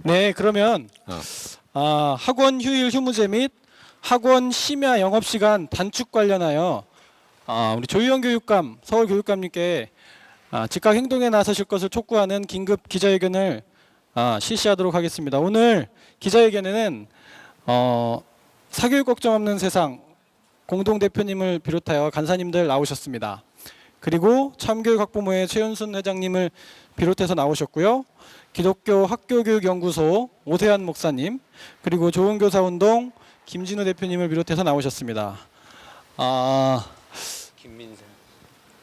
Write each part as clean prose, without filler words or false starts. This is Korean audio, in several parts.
네, 그러면 학원 휴일 휴무제 및 학원 심야 영업시간 단축 관련하여 우리 조희영 교육감, 서울교육감님께 즉각 행동에 나서실 것을 촉구하는 긴급 기자회견을 실시하도록 하겠습니다. 오늘 기자회견에는 사교육 걱정 없는 세상 공동대표님을 비롯하여 간사님들 나오셨습니다. 그리고 참교육학부모의 최윤순 회장님을 비롯해서 나오셨고요. 기독교 학교교육연구소 오세환 목사님, 그리고 좋은교사운동 김진우 대표님을 비롯해서 나오셨습니다.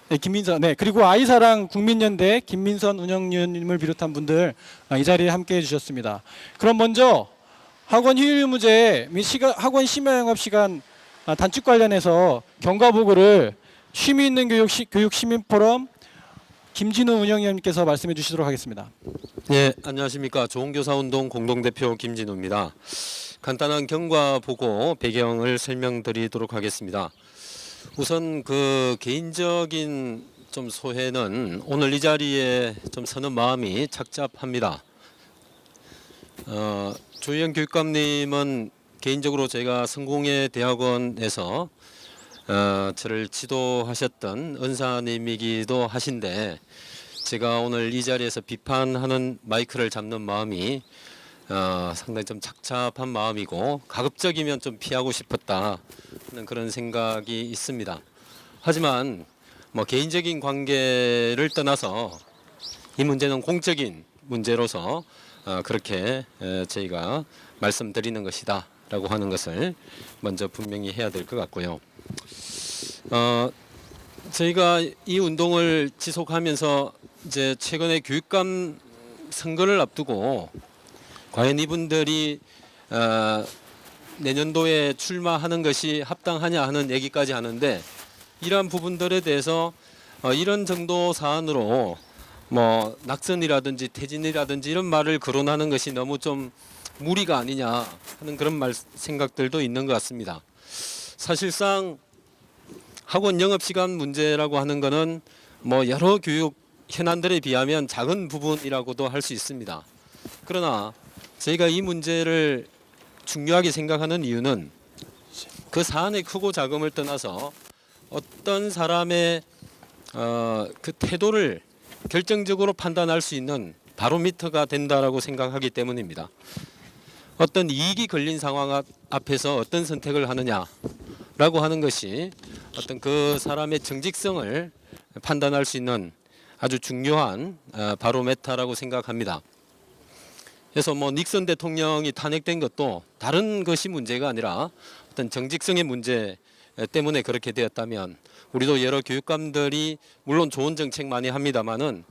김민선, 네, 그리고 아이사랑 국민연대 김민선 운영위원님을 비롯한 분들 이 자리에 함께해 주셨습니다. 그럼 먼저 학원 휴일 유무제 및 학원 심야 영업 시간 단축 관련해서 경과 보고를 쉼이 있는 교육 시민 포럼 김진우 운영위원님께서 말씀해 주시도록 하겠습니다. 네, 안녕하십니까. 좋은교사운동 공동대표 김진우입니다. 간단한 경과 보고 배경을 설명드리도록 하겠습니다. 우선 그 개인적인 좀 소회는 오늘 이 자리에 좀 서는 마음이 착잡합니다. 조희영 교육감님은 개인적으로 제가 성공회 대학원에서 저를 지도하셨던 은사님이기도 하신데, 제가 오늘 이 자리에서 비판하는 마이크를 잡는 마음이 상당히 좀 착잡한 마음이고, 가급적이면 좀 피하고 싶었다 하는 그런 생각이 있습니다. 하지만 뭐 개인적인 관계를 떠나서 이 문제는 공적인 문제로서 그렇게 저희가 말씀드리는 것이다 라고 하는 것을 먼저 분명히 해야 될 것 같고요. 저희가 이 운동을 지속하면서 이제 최근에 교육감 선거를 앞두고 과연 이분들이 내년도에 출마하는 것이 합당하냐 하는 얘기까지 하는데, 이러한 부분들에 대해서 이런 정도 사안으로 뭐 낙선이라든지 퇴진이라든지 이런 말을 거론하는 것이 너무 좀 무리가 아니냐 하는 그런 생각들도 있는 것 같습니다. 사실상 학원 영업시간 문제라고 하는 것은 뭐 여러 교육 현안들에 비하면 작은 부분이라고도 할 수 있습니다. 그러나 저희가 이 문제를 중요하게 생각하는 이유는 그 사안의 크고 작음을 떠나서 어떤 사람의 그 태도를 결정적으로 판단할 수 있는 바로미터가 된다라고 생각하기 때문입니다. 어떤 이익이 걸린 상황 앞에서 어떤 선택을 하느냐라고 하는 것이 어떤 그 사람의 정직성을 판단할 수 있는 아주 중요한 바로메터라고 생각합니다. 그래서 뭐 닉슨 대통령이 탄핵된 것도 다른 것이 문제가 아니라 어떤 정직성의 문제 때문에 그렇게 되었다면, 우리도 여러 교육감들이 물론 좋은 정책 많이 합니다만은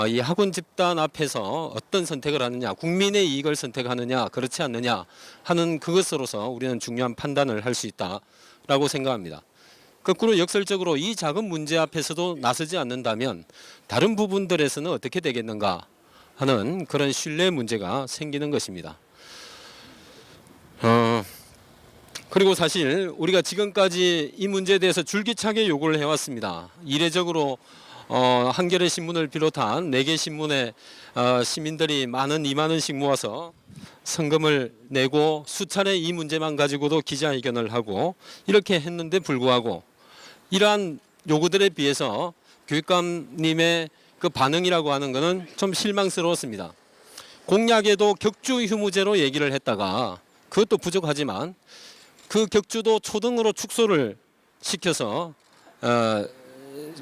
이 학원 집단 앞에서 어떤 선택을 하느냐, 국민의 이익을 선택하느냐 그렇지 않느냐 하는 그것으로서 우리는 중요한 판단을 할 수 있다라고 생각합니다. 거꾸로 역설적으로 이 작은 문제 앞에서도 나서지 않는다면 다른 부분들에서는 어떻게 되겠는가 하는 그런 신뢰 문제가 생기는 것입니다. 그리고 사실 우리가 지금까지 이 문제에 대해서 줄기차게 요구를 해왔습니다. 이례적으로 한겨레 신문을 비롯한 4개 신문에 시민들이 2만 원씩 모아서 성금을 내고 수차례 이 문제만 가지고도 기자회견을 하고 이렇게 했는데 불구하고 이러한 요구들에 비해서 교육감님의 그 반응이라고 하는 것은 좀 실망스러웠습니다. 공약에도 격주 휴무제로 얘기를 했다가 그것도 부족하지만 그 격주도 초등으로 축소를 시켜서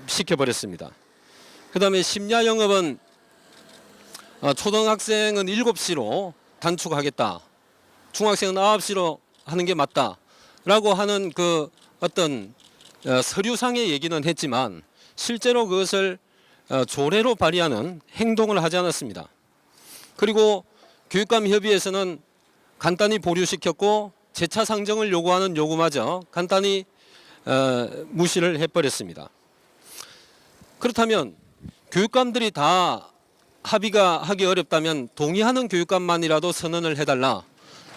시켜버렸습니다. 그 다음에 심야 영업은 초등학생은 7시로 단축하겠다, 중학생은 9시로 하는 게 맞다라고 하는 그 어떤 서류상의 얘기는 했지만 실제로 그것을 조례로 발의하는 행동을 하지 않았습니다. 그리고 교육감 협의회에서는 간단히 보류시켰고 재차 상정을 요구하는 요구마저 간단히 무시를 해버렸습니다. 그렇다면 교육감들이 다 합의가 하기 어렵다면 동의하는 교육감만이라도 선언을 해달라,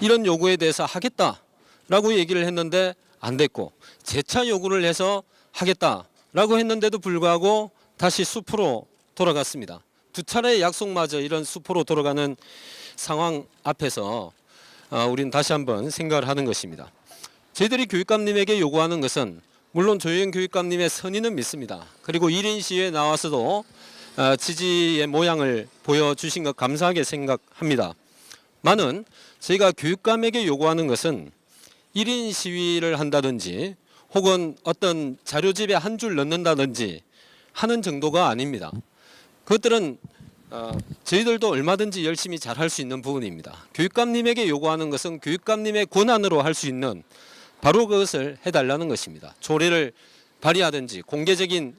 이런 요구에 대해서 하겠다라고 얘기를 했는데 안 됐고, 재차 요구를 해서 하겠다라고 했는데도 불구하고 다시 숲으로 돌아갔습니다. 2차례 약속마저 이런 숲으로 돌아가는 상황 앞에서 우리는 다시 한번 생각을 하는 것입니다. 저희들이 교육감님에게 요구하는 것은 물론 조혜영 교육감님의 선의는 믿습니다. 그리고 1인 시위에 나와서도 지지의 모양을 보여주신 것 감사하게 생각합니다. 많은 저희가 교육감에게 요구하는 것은 1인 시위를 한다든지 혹은 어떤 자료집에 한 줄 넣는다든지 하는 정도가 아닙니다. 그것들은 저희들도 얼마든지 열심히 잘 할 수 있는 부분입니다. 교육감님에게 요구하는 것은 교육감님의 권한으로 할 수 있는 바로 그것을 해달라는 것입니다. 조례를 발의하든지 공개적인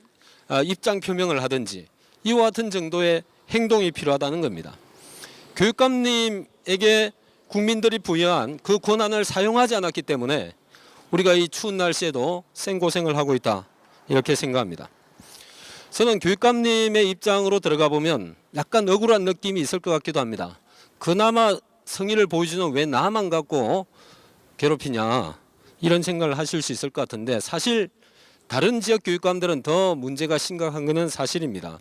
입장 표명을 하든지 이와 같은 정도의 행동이 필요하다는 겁니다. 교육감님에게 국민들이 부여한 그 권한을 사용하지 않았기 때문에 우리가 이 추운 날씨에도 생고생을 하고 있다 이렇게 생각합니다. 저는 교육감님의 입장으로 들어가 보면 약간 억울한 느낌이 있을 것 같기도 합니다. 그나마 성의를 보여주는 왜 나만 갖고 괴롭히냐 이런 생각을 하실 수 있을 것 같은데 사실 다른 지역 교육감들은 더 문제가 심각한 것은 사실입니다.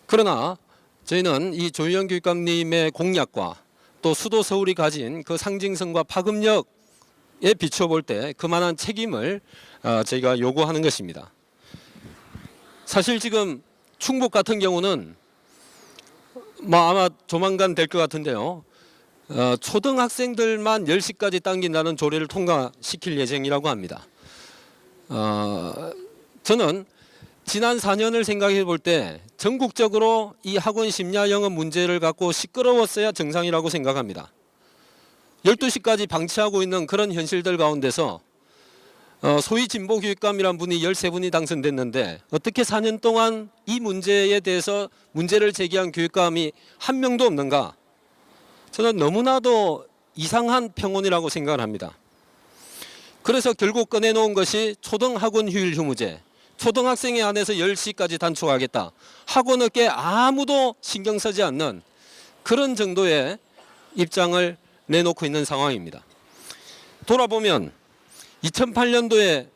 그러나 저희는 이 조희영 교육감님의 공약과 또 수도 서울이 가진 그 상징성과 파급력에 비춰볼 때 그만한 책임을 저희가 요구하는 것입니다. 사실 지금 충북 같은 경우는 아마 조만간 될 것 같은데요. 초등학생들만 10시까지 당긴다는 조례를 통과시킬 예정이라고 합니다. 저는 지난 4년을 생각해 볼 때 전국적으로 이 학원 심야 영업 문제를 갖고 시끄러웠어야 정상이라고 생각합니다. 12시까지 방치하고 있는 그런 현실들 가운데서 소위 진보 교육감이란 분이 13분이 당선됐는데 어떻게 4년 동안 이 문제에 대해서 문제를 제기한 교육감이 한 명도 없는가? 저는 너무나도 이상한 평온이라고 생각을 합니다. 그래서 결국 꺼내놓은 것이 초등학원 휴일 휴무제. 초등학생에 한해서 10시까지 단축하겠다. 학원업계에 아무도 신경 쓰지 않는 그런 정도의 입장을 내놓고 있는 상황입니다. 돌아보면 2008년도에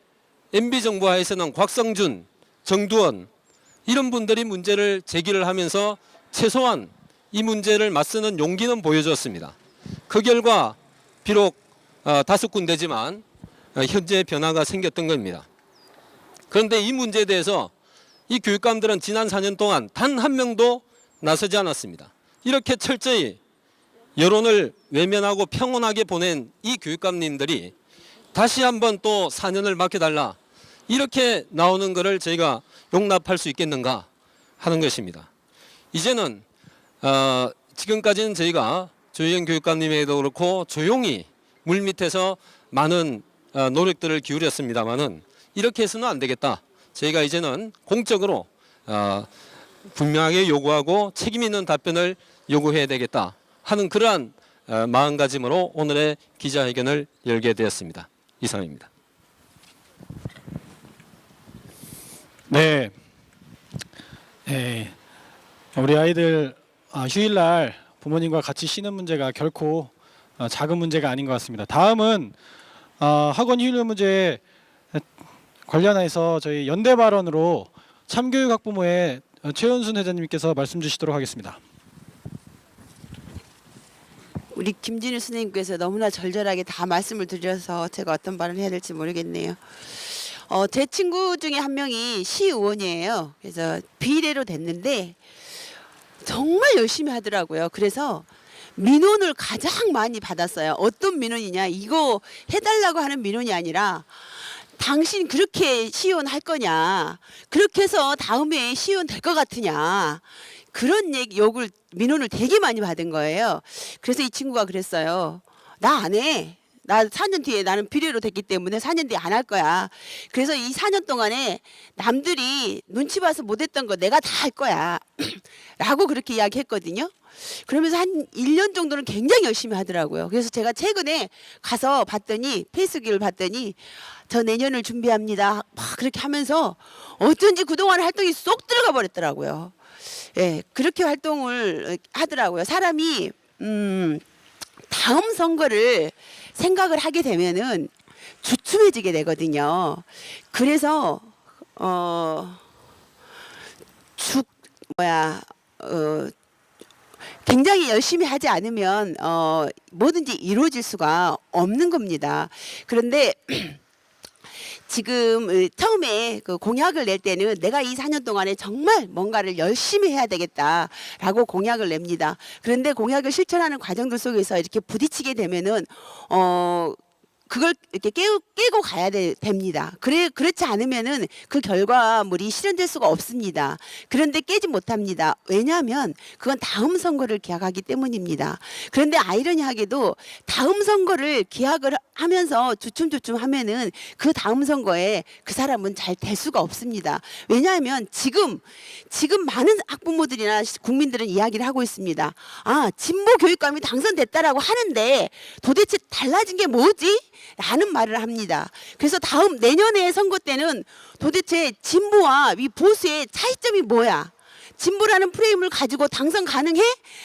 MB정부 하에서는 곽성준, 정두원 이런 분들이 문제를 제기를 하면서 최소한 이 문제를 맞서는 용기는 보여줬습니다. 그 결과 비록 5군데지만 현재 변화가 생겼던 겁니다. 그런데 이 문제에 대해서 이 교육감들은 지난 4년 동안 단 한 명도 나서지 않았습니다. 이렇게 철저히 여론을 외면하고 평온하게 보낸 이 교육감님들이 다시 한번 또 4년을 맡겨달라 이렇게 나오는 것을 저희가 용납할 수 있겠는가 하는 것입니다. 이제는 지금까지는 저희가 조희영 교육감님에도 그렇고 조용히 물밑에서 많은 노력들을 기울였습니다마는 이렇게 해서는 안 되겠다. 저희가 이제는 공적으로 분명하게 요구하고 책임 있는 답변을 요구해야 되겠다 하는 그러한 마음가짐으로 오늘의 기자회견을 열게 되었습니다. 이상입니다. 네. 우리 아이들 휴일날 부모님과 같이 쉬는 문제가 결코 작은 문제가 아닌 것 같습니다. 다음은 학원 휴일 문제 관련해서 저희 연대 발언으로 참교육 학부모의 최은순 회장님께서 말씀 주시도록 하겠습니다. 우리 김진우 선생님께서 너무나 절절하게 다 말씀을 드려서 제가 어떤 발언을 해야 될지 모르겠네요. 제 친구 중에 한 명이 시의원이에요. 그래서 비례로 됐는데 정말 열심히 하더라고요. 그래서 민원을 가장 많이 받았어요. 어떤 민원이냐? 이거 해달라고 하는 민원이 아니라 당신 그렇게 시의원 할 거냐? 그렇게 해서 다음에 시의원 될 것 같으냐? 그런 민원을 되게 많이 받은 거예요. 그래서 이 친구가 그랬어요. 나 안 해. 나 4년 뒤에 나는 비례로 됐기 때문에 4년 뒤에 안 할 거야. 그래서 이 4년 동안에 남들이 눈치 봐서 못했던 거 내가 다 할 거야. 라고 그렇게 이야기했거든요. 그러면서 한 1년 정도는 굉장히 열심히 하더라고요. 그래서 제가 최근에 가서 봤더니 페이스북을 봤더니 저 내년을 준비합니다. 막 그렇게 하면서 어쩐지 그동안 활동이 쏙 들어가 버렸더라고요. 예, 그렇게 활동을 하더라고요. 사람이 다음 선거를 생각을 하게 되면은 주춤해지게 되거든요. 그래서 굉장히 열심히 하지 않으면 뭐든지 이루어질 수가 없는 겁니다. 그런데 지금 처음에 그 공약을 낼 때는 내가 이 4년 동안에 정말 뭔가를 열심히 해야 되겠다라고 공약을 냅니다. 그런데 공약을 실천하는 과정들 속에서 이렇게 부딪히게 되면은 그걸 이렇게 깨고 가야 됩니다. 그렇지 않으면은 그 결과물이 실현될 수가 없습니다. 그런데 깨지 못합니다. 왜냐하면 그건 다음 선거를 기약하기 때문입니다. 그런데 아이러니하게도 다음 선거를 기약을 하면서 주춤주춤 하면은 그 다음 선거에 그 사람은 잘 될 수가 없습니다. 왜냐하면 지금 많은 학부모들이나 국민들은 이야기를 하고 있습니다. 아, 진보 교육감이 당선됐다라고 하는데 도대체 달라진 게 뭐지? 라는 말을 합니다. 그래서 다음 내년에 선거 때는 도대체 진보와 이 보수의 차이점이 뭐야? 진보라는 프레임을 가지고 당선 가능해?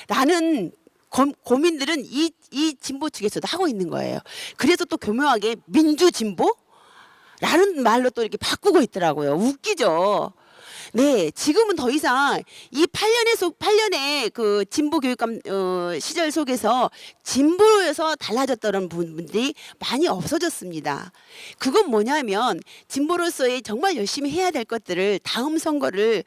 라는 고민들은 이 진보 측에서도 하고 있는 거예요. 그래서 또 교묘하게 민주진보? 라는 말로 또 이렇게 바꾸고 있더라고요. 웃기죠. 네, 지금은 더 이상 이 8년의 그 진보 교육감 시절 속에서 진보에서 달라졌던 부분들이 많이 없어졌습니다. 그건 뭐냐면 진보로서의 정말 열심히 해야 될 것들을 다음 선거를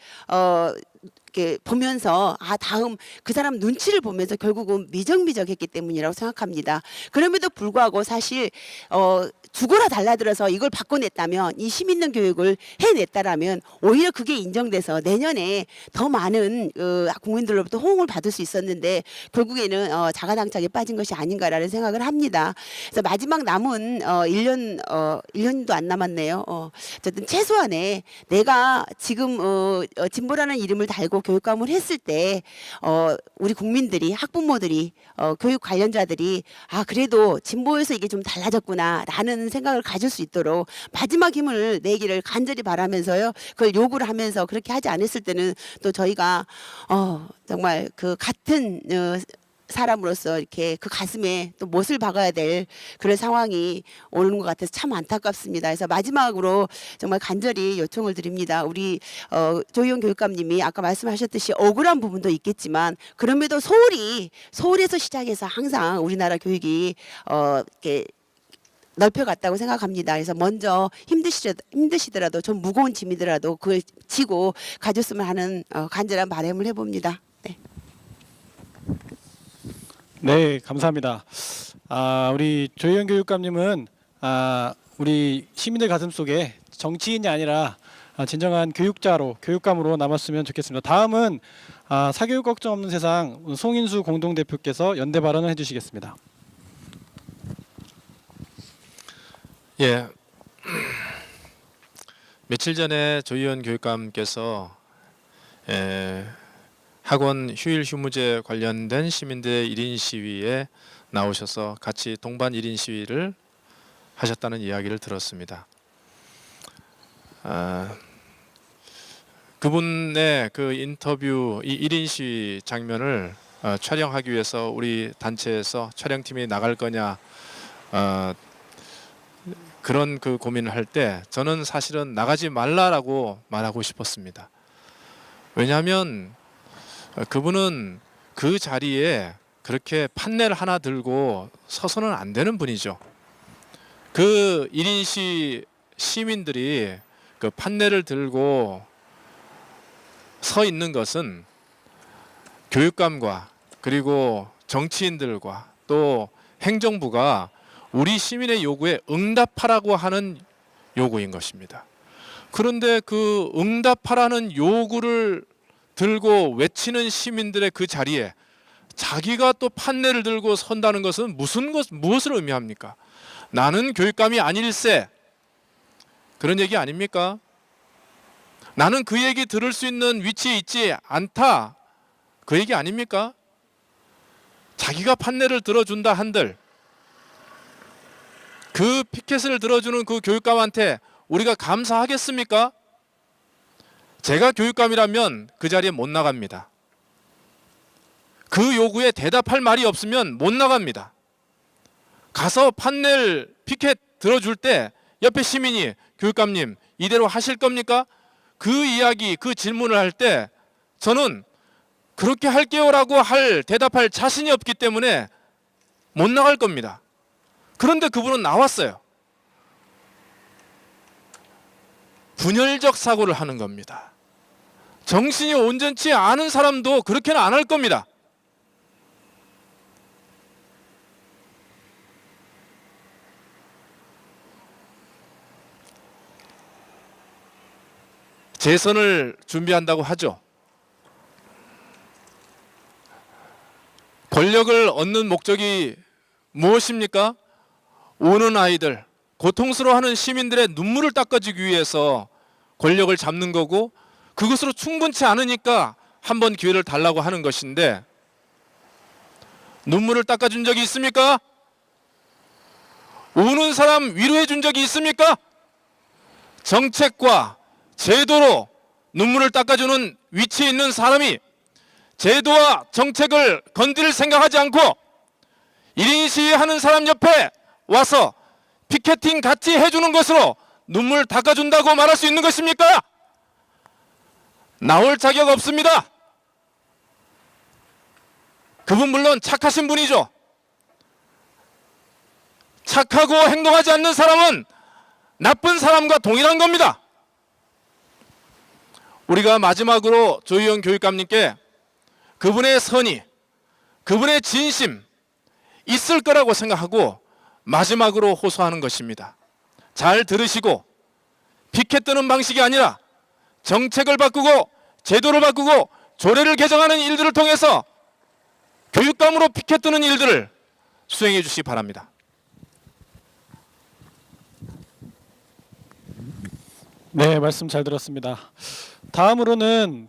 이렇게 보면서 다음 그 사람 눈치를 보면서 결국은 미적미적했기 때문이라고 생각합니다. 그럼에도 불구하고 사실 죽어라 달라들어서 이걸 바꿔냈다면 이 시민능 교육을 해냈다라면 오히려 그게 인정돼서 내년에 더 많은 국민들로부터 호응을 받을 수 있었는데 결국에는 자가당착에 빠진 것이 아닌가라는 생각을 합니다. 그래서 마지막 남은 1년도 안 남았네요. 어쨌든 최소한에 내가 지금 진보라는 이름을 달고 교육감을 했을 때 우리 국민들이 학부모들이 교육 관련자들이 그래도 진보에서 이게 좀 달라졌구나라는 생각을 가질 수 있도록 마지막 힘을 내기를 간절히 바라면서요. 그걸 요구를 하면서 그렇게 하지 않았을 때는 또 저희가 정말 그 같은 사람으로서 이렇게 그 가슴에 또 못을 박아야 될 그런 상황이 오는 것 같아서 참 안타깝습니다. 그래서 마지막으로 정말 간절히 요청을 드립니다. 우리 조희연 교육감님이 아까 말씀하셨듯이 억울한 부분도 있겠지만 그럼에도 서울에서 시작해서 항상 우리나라 교육이 이렇게 넓혀갔다고 생각합니다. 그래서 먼저 힘드시더라도 좀 무거운 짐이더라도 그걸 지고 가졌으면 하는 간절한 바람을 해봅니다. 네. 네, 감사합니다. 우리 조희연 교육감님은 우리 시민들 가슴 속에 정치인이 아니라 진정한 교육감으로 남았으면 좋겠습니다. 다음은 사교육 걱정 없는 세상 송인수 공동대표께서 연대 발언을 해주시겠습니다. 예, 며칠 전에 조희연 교육감께서 학원 휴일 휴무제 관련된 시민들의 1인 시위에 나오셔서 같이 동반 1인 시위를 하셨다는 이야기를 들었습니다. 그분의 그 인터뷰, 이 1인 시위 장면을 촬영하기 위해서 우리 단체에서 촬영팀이 나갈 거냐 그런 그 고민을 할 때 저는 사실은 나가지 말라라고 말하고 싶었습니다. 왜냐하면 그분은 그 자리에 그렇게 판넬 하나 들고 서서는 안 되는 분이죠. 그 1인 시민들이 그 판넬을 들고 서 있는 것은 교육감과 그리고 정치인들과 또 행정부가 우리 시민의 요구에 응답하라고 하는 요구인 것입니다. 그런데 그 응답하라는 요구를 들고 외치는 시민들의 그 자리에 자기가 또 판넬을 들고 선다는 것은 무엇을 의미합니까? 나는 교육감이 아닐세, 그런 얘기 아닙니까? 나는 그 얘기 들을 수 있는 위치에 있지 않다, 그 얘기 아닙니까? 자기가 판넬을 들어준다 한들 그 피켓을 들어주는 그 교육감한테 우리가 감사하겠습니까? 제가 교육감이라면 그 자리에 못 나갑니다. 그 요구에 대답할 말이 없으면 못 나갑니다. 가서 판넬 피켓 들어줄 때 옆에 시민이 교육감님 이대로 하실 겁니까? 그 이야기, 그 질문을 할 때 저는 그렇게 할게요라고 대답할 자신이 없기 때문에 못 나갈 겁니다. 그런데 그분은 나왔어요. 분열적 사고를 하는 겁니다. 정신이 온전치 않은 사람도 그렇게는 안 할 겁니다. 재선을 준비한다고 하죠. 권력을 얻는 목적이 무엇입니까? 우는 아이들, 고통스러워하는 시민들의 눈물을 닦아주기 위해서 권력을 잡는 거고, 그것으로 충분치 않으니까 한번 기회를 달라고 하는 것인데, 눈물을 닦아준 적이 있습니까? 우는 사람 위로해 준 적이 있습니까? 정책과 제도로 눈물을 닦아주는 위치에 있는 사람이 제도와 정책을 건드릴 생각하지 않고 1인 시위하는 사람 옆에 와서 피켓팅 같이 해주는 것으로 눈물 닦아준다고 말할 수 있는 것입니까? 나올 자격 없습니다. 그분 물론 착하신 분이죠. 착하고 행동하지 않는 사람은 나쁜 사람과 동일한 겁니다. 우리가 마지막으로 조희연 교육감님께 그분의 선의, 그분의 진심 있을 거라고 생각하고 마지막으로 호소하는 것입니다. 잘 들으시고, 피켓 뜨는 방식이 아니라 정책을 바꾸고 제도를 바꾸고 조례를 개정하는 일들을 통해서 교육감으로 피켓 뜨는 일들을 수행해 주시기 바랍니다. 네, 말씀 잘 들었습니다. 다음으로는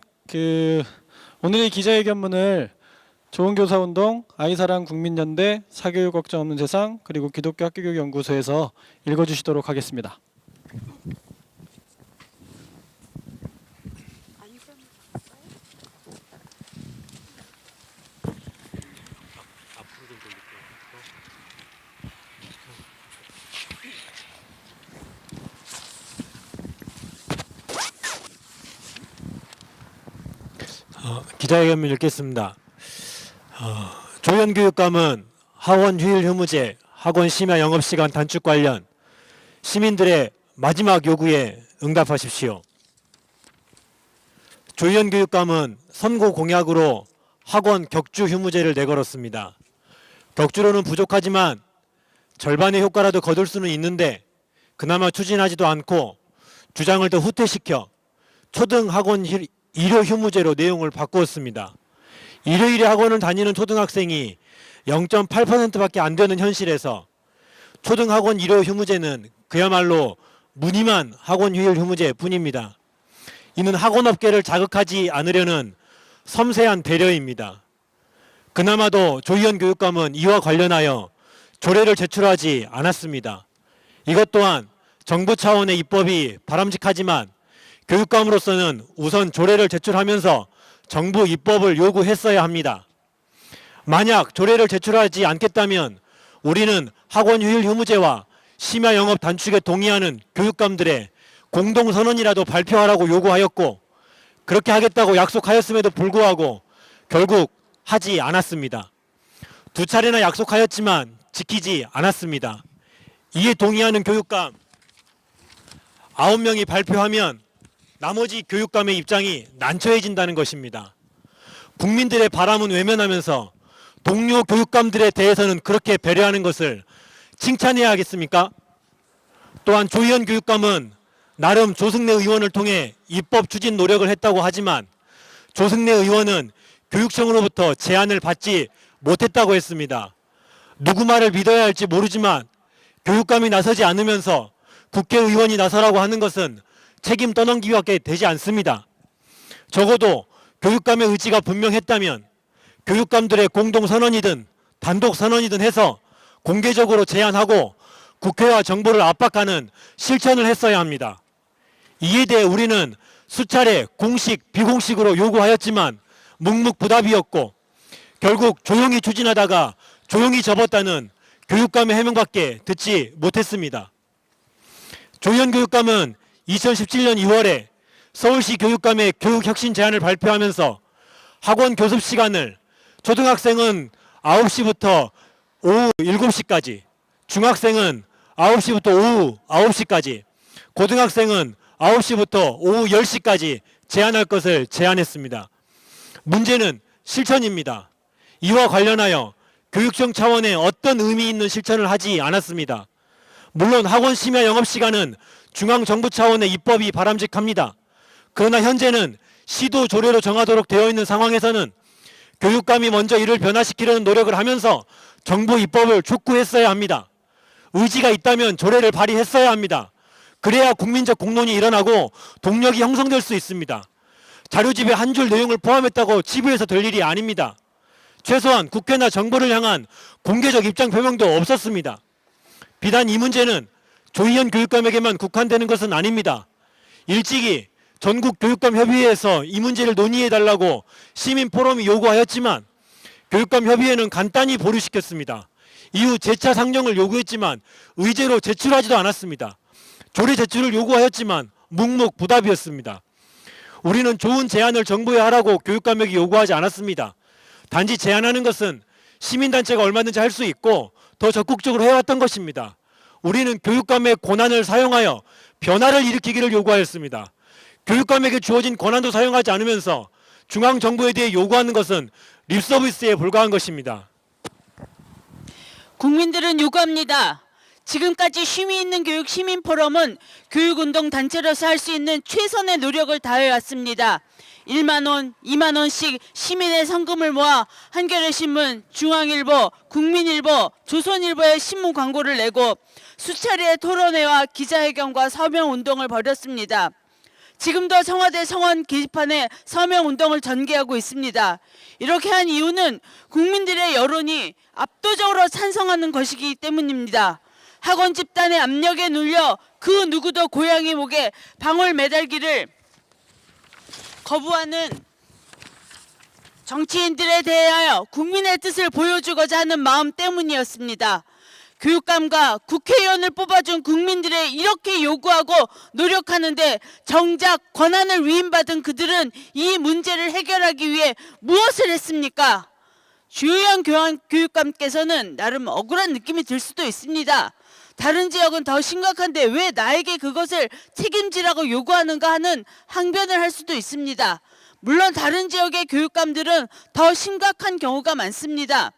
오늘의 기자회견문을 좋은교사운동, 아이사랑 국민연대, 사교육 걱정 없는 세상, 그리고 기독교 학교교육연구소에서 읽어주시도록 하겠습니다. 기자회견문 읽겠습니다. 조현 교육감은 학원 휴일 휴무제, 학원 심야 영업시간 단축 관련 시민들의 마지막 요구에 응답하십시오. 조현 교육감은 선거 공약으로 학원 격주 휴무제를 내걸었습니다. 격주로는 부족하지만 절반의 효과라도 거둘 수는 있는데 그나마 추진하지도 않고 주장을 더 후퇴시켜 초등 학원 일요 휴무제로 내용을 바꾸었습니다. 일요일에 학원을 다니는 초등학생이 0.8%밖에 안 되는 현실에서 초등학원 일요 휴무제는 그야말로 무늬만 학원 휴일 휴무제 뿐입니다. 이는 학원업계를 자극하지 않으려는 섬세한 배려입니다. 그나마도 조희연 교육감은 이와 관련하여 조례를 제출하지 않았습니다. 이것 또한 정부 차원의 입법이 바람직하지만 교육감으로서는 우선 조례를 제출하면서 정부 입법을 요구했어야 합니다. 만약 조례를 제출하지 않겠다면 우리는 학원 휴일 휴무제와 심야 영업 단축에 동의하는 교육감들의 공동선언이라도 발표하라고 요구하였고, 그렇게 하겠다고 약속하였음에도 불구하고 결국 하지 않았습니다. 2차례나 약속하였지만 지키지 않았습니다. 이에 동의하는 교육감 9명이 발표하면 나머지 교육감의 입장이 난처해진다는 것입니다. 국민들의 바람은 외면하면서 동료 교육감들에 대해서는 그렇게 배려하는 것을 칭찬해야 하겠습니까? 또한 조희연 교육감은 나름 조승래 의원을 통해 입법 추진 노력을 했다고 하지만 조승래 의원은 교육청으로부터 제안을 받지 못했다고 했습니다. 누구 말을 믿어야 할지 모르지만 교육감이 나서지 않으면서 국회의원이 나서라고 하는 것은 책임 떠넘기기밖에 되지 않습니다. 적어도 교육감의 의지가 분명했다면 교육감들의 공동선언이든 단독선언이든 해서 공개적으로 제안하고 국회와 정부를 압박하는 실천을 했어야 합니다. 이에 대해 우리는 수차례 공식, 비공식으로 요구하였지만 묵묵부답이었고 결국 조용히 추진하다가 조용히 접었다는 교육감의 해명밖에 듣지 못했습니다. 조희연 교육감은 2017년 2월에 서울시 교육감의 교육혁신 제안을 발표하면서 학원 교습 시간을 초등학생은 9시부터 오후 7시까지, 중학생은 9시부터 오후 9시까지, 고등학생은 9시부터 오후 10시까지 제한할 것을 제안했습니다. 문제는 실천입니다. 이와 관련하여 교육청 차원의 어떤 의미 있는 실천을 하지 않았습니다. 물론 학원 심야 영업시간은 중앙정부 차원의 입법이 바람직합니다. 그러나 현재는 시도 조례로 정하도록 되어 있는 상황에서는 교육감이 먼저 이를 변화시키려는 노력을 하면서 정부 입법을 촉구했어야 합니다. 의지가 있다면 조례를 발의했어야 합니다. 그래야 국민적 공론이 일어나고 동력이 형성될 수 있습니다. 자료집에 한 줄 내용을 포함했다고 지부에서 될 일이 아닙니다. 최소한 국회나 정부를 향한 공개적 입장 표명도 없었습니다. 비단 이 문제는 조희연 교육감에게만 국한되는 것은 아닙니다. 일찍이 전국교육감협의회에서 이 문제를 논의해달라고 시민포럼이 요구하였지만 교육감협의회는 간단히 보류시켰습니다. 이후 재차 상정을 요구했지만 의제로 제출하지도 않았습니다. 조례 제출을 요구하였지만 묵묵부답이었습니다. 우리는 좋은 제안을 정부에 하라고 교육감에게 요구하지 않았습니다. 단지 제안하는 것은 시민단체가 얼마든지 할 수 있고 더 적극적으로 해왔던 것입니다. 우리는 교육감의 권한을 사용하여 변화를 일으키기를 요구하였습니다. 교육감에게 주어진 권한도 사용하지 않으면서 중앙정부에 대해 요구하는 것은 립서비스에 불과한 것입니다. 국민들은 요구합니다. 지금까지 쉼이 있는 교육 시민포럼은 교육운동 단체로서 할 수 있는 최선의 노력을 다해왔습니다. 1만 원, 2만 원씩 시민의 성금을 모아 한겨레신문, 중앙일보, 국민일보, 조선일보에 신문 광고를 내고 수차례의 토론회와 기자회견과 서명운동을 벌였습니다. 지금도 청와대 성원 게시판에 서명운동을 전개하고 있습니다. 이렇게 한 이유는 국민들의 여론이 압도적으로 찬성하는 것이기 때문입니다. 학원 집단의 압력에 눌려 그 누구도 고양이 목에 방울 매달기를 거부하는 정치인들에 대하여 국민의 뜻을 보여주고자 하는 마음 때문이었습니다. 교육감과 국회의원을 뽑아준 국민들의 이렇게 요구하고 노력하는데 정작 권한을 위임받은 그들은 이 문제를 해결하기 위해 무엇을 했습니까? 주요한 교육감께서는 나름 억울한 느낌이 들 수도 있습니다. 다른 지역은 더 심각한데 왜 나에게 그것을 책임지라고 요구하는가 하는 항변을 할 수도 있습니다. 물론 다른 지역의 교육감들은 더 심각한 경우가 많습니다.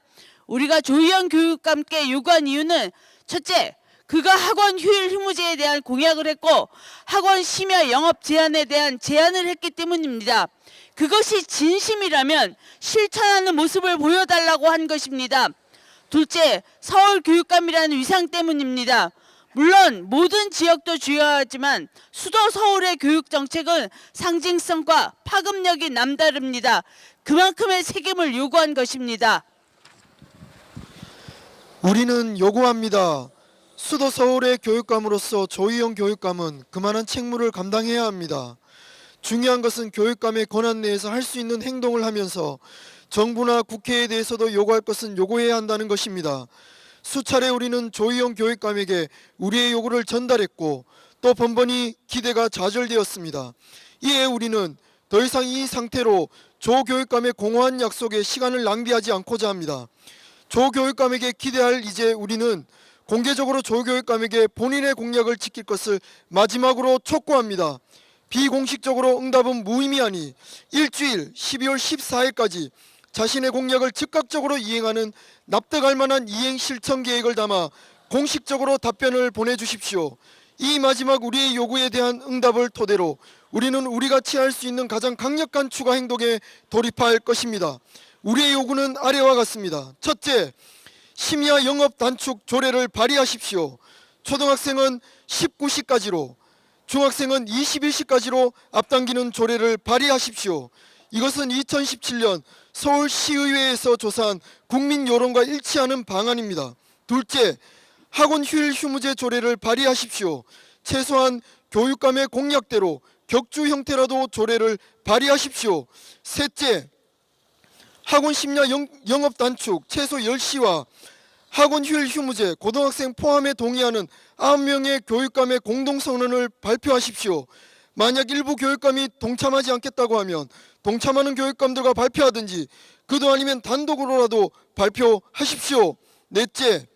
우리가 조희연 교육감께 요구한 이유는 첫째, 그가 학원 휴일 휴무제에 대한 공약을 했고 학원 심야 영업 제한에 대한 제안을 했기 때문입니다. 그것이 진심이라면 실천하는 모습을 보여달라고 한 것입니다. 둘째, 서울교육감이라는 위상 때문입니다. 물론 모든 지역도 중요하지만 수도 서울의 교육정책은 상징성과 파급력이 남다릅니다. 그만큼의 책임을 요구한 것입니다. 우리는 요구합니다. 수도 서울의 교육감으로서 조희연 교육감은 그만한 책무를 감당해야 합니다. 중요한 것은 교육감의 권한 내에서 할 수 있는 행동을 하면서 정부나 국회에 대해서도 요구할 것은 요구해야 한다는 것입니다. 수차례 우리는 조희연 교육감에게 우리의 요구를 전달했고 또 번번이 기대가 좌절되었습니다. 이에 우리는 더 이상 이 상태로 조 교육감의 공허한 약속에 시간을 낭비하지 않고자 합니다. 조 교육감에게 기대할 이제 우리는 공개적으로 조 교육감에게 본인의 공약을 지킬 것을 마지막으로 촉구합니다. 비공식적으로 응답은 무의미하니 일주일 12월 14일까지 자신의 공약을 즉각적으로 이행하는 납득할 만한 이행 실천 계획을 담아 공식적으로 답변을 보내주십시오. 이 마지막 우리의 요구에 대한 응답을 토대로 우리는 우리가 취할 수 있는 가장 강력한 추가 행동에 돌입할 것입니다. 우리의 요구는 아래와 같습니다. 첫째, 심야 영업 단축 조례를 발의하십시오. 초등학생은 19시까지로, 중학생은 21시까지로 앞당기는 조례를 발의하십시오. 이것은 2017년 서울시의회에서 조사한 국민 여론과 일치하는 방안입니다. 둘째, 학원 휴일 휴무제 조례를 발의하십시오. 최소한 교육감의 공약대로 격주 형태라도 조례를 발의하십시오. 셋째, 학원 심야 영업 단축 최소 10시와 학원 휴일 휴무제 고등학생 포함에 동의하는 9명의 교육감의 공동선언을 발표하십시오. 만약 일부 교육감이 동참하지 않겠다고 하면 동참하는 교육감들과 발표하든지 그도 아니면 단독으로라도 발표하십시오. 넷째,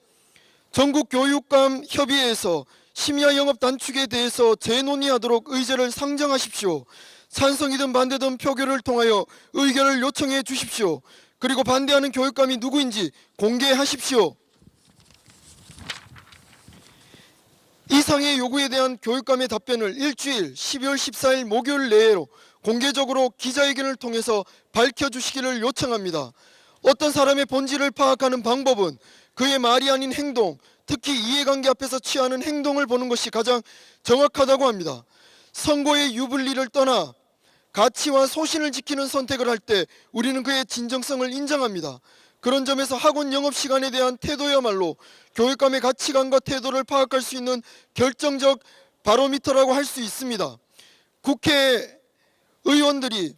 전국교육감 협의회에서 심야 영업 단축에 대해서 재논의하도록 의제를 상정하십시오. 찬성이든 반대든 표결을 통하여 의견을 요청해 주십시오. 그리고 반대하는 교육감이 누구인지 공개하십시오. 이상의 요구에 대한 교육감의 답변을 일주일 12월 14일 목요일 내로 공개적으로 기자회견을 통해서 밝혀주시기를 요청합니다. 어떤 사람의 본질을 파악하는 방법은 그의 말이 아닌 행동, 특히 이해관계 앞에서 취하는 행동을 보는 것이 가장 정확하다고 합니다. 선고의 유불리를 떠나 가치와 소신을 지키는 선택을 할 때 우리는 그의 진정성을 인정합니다. 그런 점에서 학원 영업시간에 대한 태도야말로 교육감의 가치관과 태도를 파악할 수 있는 결정적 바로미터라고 할 수 있습니다. 국회의원들이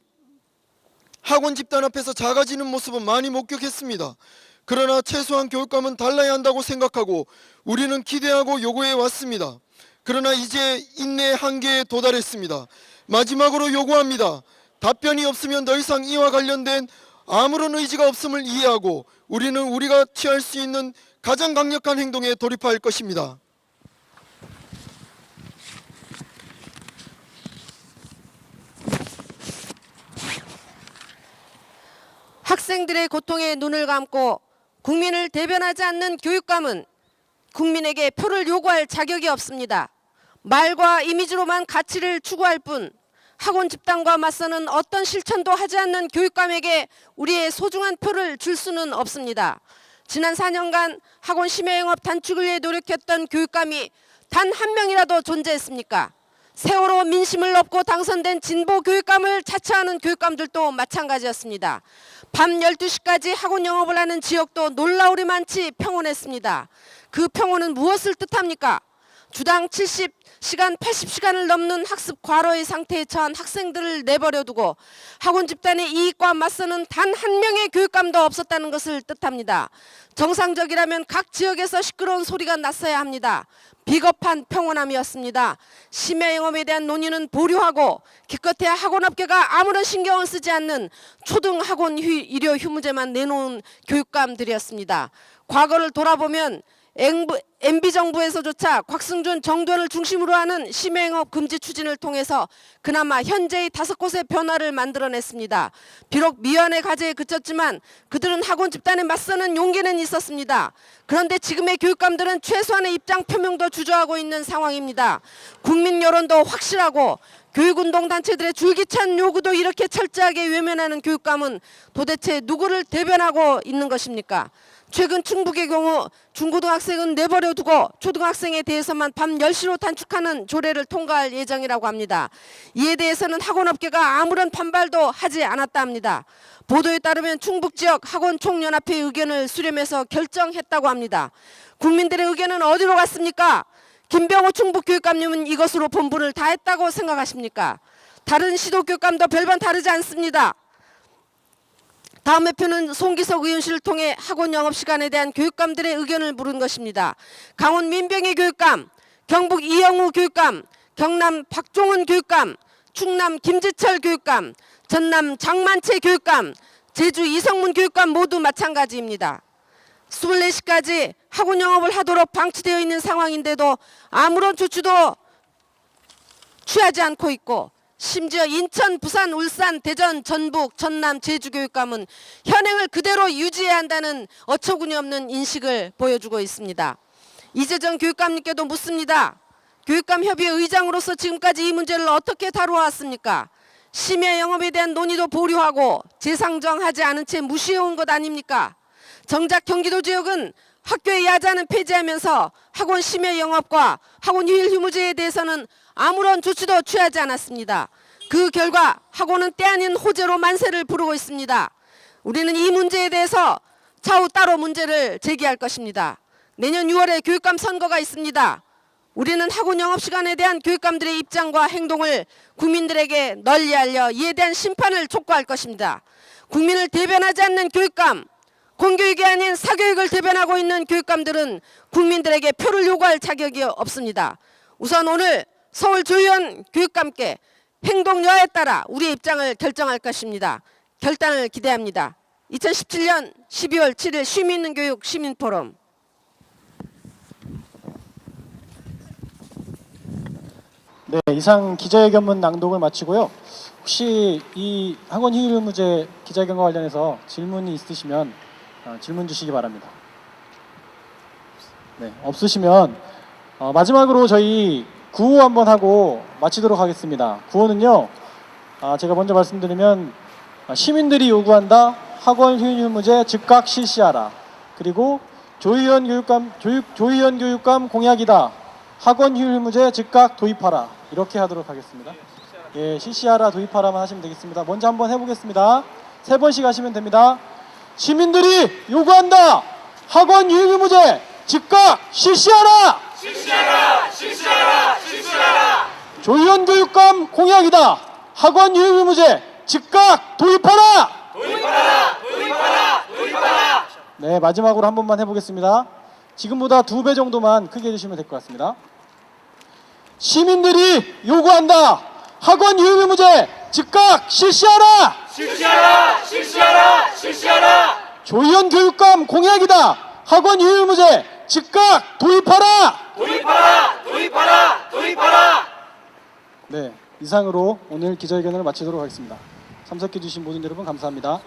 학원 집단 앞에서 작아지는 모습은 많이 목격했습니다. 그러나 최소한 교육감은 달라야 한다고 생각하고 우리는 기대하고 요구해 왔습니다. 그러나 이제 인내의 한계에 도달했습니다. 마지막으로 요구합니다. 답변이 없으면 더 이상 이와 관련된 아무런 의지가 없음을 이해하고 우리는 우리가 취할 수 있는 가장 강력한 행동에 돌입할 것입니다. 학생들의 고통에 눈을 감고 국민을 대변하지 않는 교육감은 국민에게 표를 요구할 자격이 없습니다. 말과 이미지로만 가치를 추구할 뿐 학원 집단과 맞서는 어떤 실천도 하지 않는 교육감에게 우리의 소중한 표를 줄 수는 없습니다. 지난 4년간 학원 심야 영업 단축을 위해 노력했던 교육감이 단 한 명이라도 존재했습니까? 세월호 민심을 넘고 당선된 진보 교육감을 자처하는 교육감들도 마찬가지였습니다. 밤 12시까지 학원 영업을 하는 지역도 놀라우리만치 평온했습니다. 그 평온은 무엇을 뜻합니까? 주당 70시간, 80시간을 넘는 학습 과로의 상태에 처한 학생들을 내버려두고 학원 집단의 이익과 맞서는 단 한 명의 교육감도 없었다는 것을 뜻합니다. 정상적이라면 각 지역에서 시끄러운 소리가 났어야 합니다. 비겁한 평온함이었습니다. 심야 영업에 대한 논의는 보류하고 기껏해야 학원업계가 아무런 신경을 쓰지 않는 초등학원 일요 휴무제만 내놓은 교육감들이었습니다. 과거를 돌아보면 MB정부에서조차 곽승준, 정두원을 중심으로 하는 심야 영업 금지 추진을 통해서 그나마 현재의 5곳의 변화를 만들어냈습니다. 비록 미완의 과제에 그쳤지만 그들은 학원 집단에 맞서는 용기는 있었습니다. 그런데 지금의 교육감들은 최소한의 입장 표명도 주저하고 있는 상황입니다. 국민 여론도 확실하고 교육운동단체들의 줄기찬 요구도 이렇게 철저하게 외면하는 교육감은 도대체 누구를 대변하고 있는 것입니까? 최근 충북의 경우 중고등학생은 내버려두고 초등학생에 대해서만 밤 10시로 단축하는 조례를 통과할 예정이라고 합니다. 이에 대해서는 학원업계가 아무런 반발도 하지 않았다 합니다. 보도에 따르면 충북지역 학원총연합회 의견을 수렴해서 결정했다고 합니다. 국민들의 의견은 어디로 갔습니까? 김병호 충북교육감님은 이것으로 본분을 다했다고 생각하십니까? 다른 시도교육감도 별반 다르지 않습니다. 다음 회표는 송기석 의원실을 통해 학원 영업시간에 대한 교육감들의 의견을 물은 것입니다. 강원 민병희 교육감, 경북 이영우 교육감, 경남 박종훈 교육감, 충남 김지철 교육감, 전남 장만채 교육감, 제주 이성문 교육감 모두 마찬가지입니다. 24시까지 학원 영업을 하도록 방치되어 있는 상황인데도 아무런 조치도 취하지 않고 있고 심지어 인천, 부산, 울산, 대전, 전북, 전남, 제주 교육감은 현행을 그대로 유지해야 한다는 어처구니 없는 인식을 보여주고 있습니다. 이재정 교육감님께도 묻습니다. 교육감협의회 의장으로서 지금까지 이 문제를 어떻게 다루어왔습니까? 심야 영업에 대한 논의도 보류하고 재상정하지 않은 채 무시해온 것 아닙니까? 정작 경기도 지역은 학교의 야자는 폐지하면서 학원 심야 영업과 학원 휴일 휴무제에 대해서는 아무런 조치도 취하지 않았습니다. 그 결과 학원은 때 아닌 호재로 만세를 부르고 있습니다. 우리는 이 문제에 대해서 차후 따로 문제를 제기할 것입니다. 내년 6월에 교육감 선거가 있습니다. 우리는 학원 영업시간에 대한 교육감들의 입장과 행동을 국민들에게 널리 알려 이에 대한 심판을 촉구할 것입니다. 국민을 대변하지 않는 교육감, 공교육이 아닌 사교육을 대변하고 있는 교육감들은 국민들에게 표를 요구할 자격이 없습니다. 우선 오늘 서울 조희연 교육감께 행동 여하에 따라 우리의 입장을 결정할 것입니다. 결단을 기대합니다. 2017년 12월 7일 시민교육 시민포럼. 네, 이상 기자회견문 낭독을 마치고요. 혹시 이 학원 휴일 의무제 기자회견과 관련해서 질문이 있으시면 질문 주시기 바랍니다. 네, 없으시면 마지막으로 저희 구호 한번 하고 마치도록 하겠습니다. 구호는요, 제가 먼저 말씀드리면 시민들이 요구한다. 학원 휴일 의무제 즉각 실시하라. 그리고 조희연 교육감 공약이다. 학원 휴일 의무제 즉각 도입하라. 이렇게 하도록 하겠습니다. 예, 실시하라, 도입하라만 하시면 되겠습니다. 먼저 한번 해보겠습니다. 3번씩 하시면 됩니다. 시민들이 요구한다. 학원 휴일 의무제 즉각 실시하라. 실시하라. 실시하라. 실시하라. 조희연 교육감 공약이다. 학원 휴일 의무제 즉각 도입하라. 도입하라. 도입하라. 도입하라. 네, 마지막으로 한 번만 해보겠습니다. 지금보다 2배 정도만 크게 해주시면 될 것 같습니다. 시민들이 요구한다. 학원 휴일 의무제 즉각 실시하라. 실시하라. 실시하라. 실시하라. 조희연 교육감 공약이다. 학원 휴일 의무제 즉각 도입하라. 도입하라. 도입하라. 도입하라. 네, 이상으로 오늘 기자회견을 마치도록 하겠습니다. 참석해 주신 모든 여러분 감사합니다.